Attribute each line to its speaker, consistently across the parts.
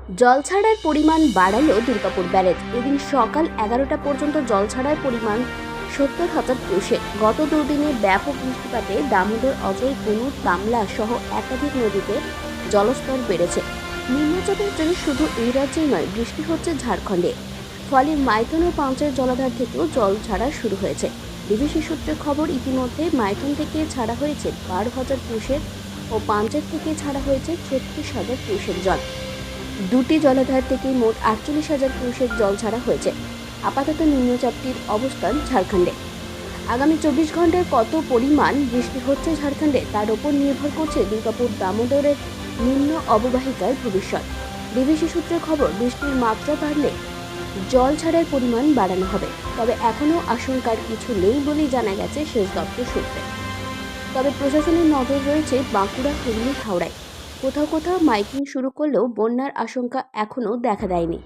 Speaker 1: জল ছাড়ার পরিমাণ বাড়ালো দুর্গাপুর ব্যারেজ। এদিন সকাল 11টা পর্যন্ত জল ছাড়ার পরিমাণ 70,000 কিউসেক। গত দুদিনে ব্যাপক বৃষ্টিপাতে দামোদর, অজয়, কুনুর, তামলা সহ একাধিক নদীতে জলস্তর বেড়েছে। নিম্নচাপের জন্য শুধু এই রাজ্যেই নয়, বৃষ্টি হচ্ছে ঝাড়খণ্ডে। ফলে মাইথন ও পাঞ্চের জলাধার থেকেও জল ছাড়া শুরু হয়েছে। ডিভিসি সূত্রে খবর, ইতিমধ্যে মাইথন থেকে ছাড়া হয়েছে 12,000 কিউসেক ও পাঞ্চের থেকে ছাড়া হয়েছে 36,000 কিউসেক জল। দুটি জলাধার থেকে মোট 48,000 কিউসেক জল ছাড়া হয়েছে। আপাতত নিম্নচাপটির অবস্থান ঝাড়খণ্ডে। আগামী 24 ঘন্টায় কত পরিমাণ বৃষ্টি হচ্ছে ঝাড়খণ্ডে তার উপর নির্ভর করছে দুর্গাপুর দামোদরের নিম্ন অববাহিকার ভবিষ্যৎ। ডিভিসি সূত্রে খবর, বৃষ্টির মাত্রা বাড়লে জল ছাড়ার পরিমাণ বাড়ানো হবে। তবে এখনও আশঙ্কার কিছু নেই বলেই জানা গেছে সেচ দপ্তর সূত্রে। তবে প্রশাসনের নজর রয়েছে বাঁকুড়া, হুগলি, হাওড়ায়। কোথাও কোথাও মাইকিং শুরু করলেও বন্যার আশঙ্কা এখনও দেখা দেয়নি।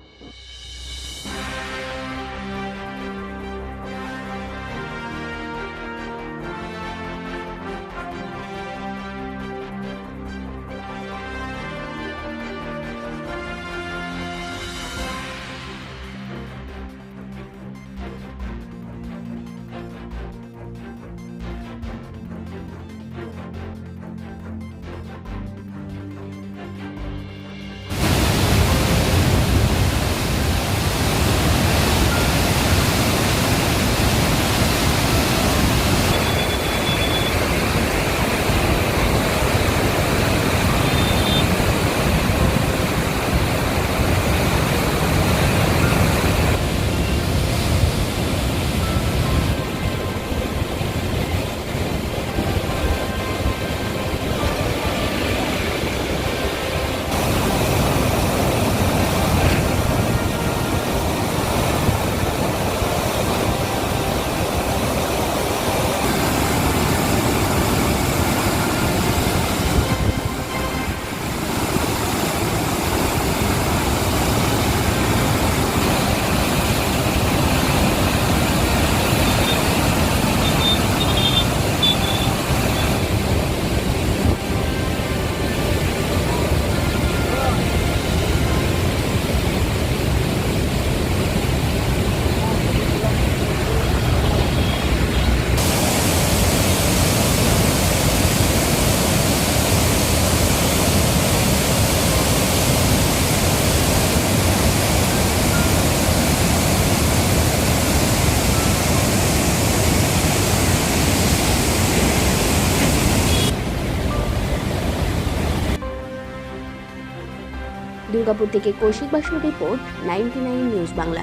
Speaker 1: দুর্গাপুর থেকে কৌশিক বাসুর রিপোর্ট, 99 নিউজ বাংলা।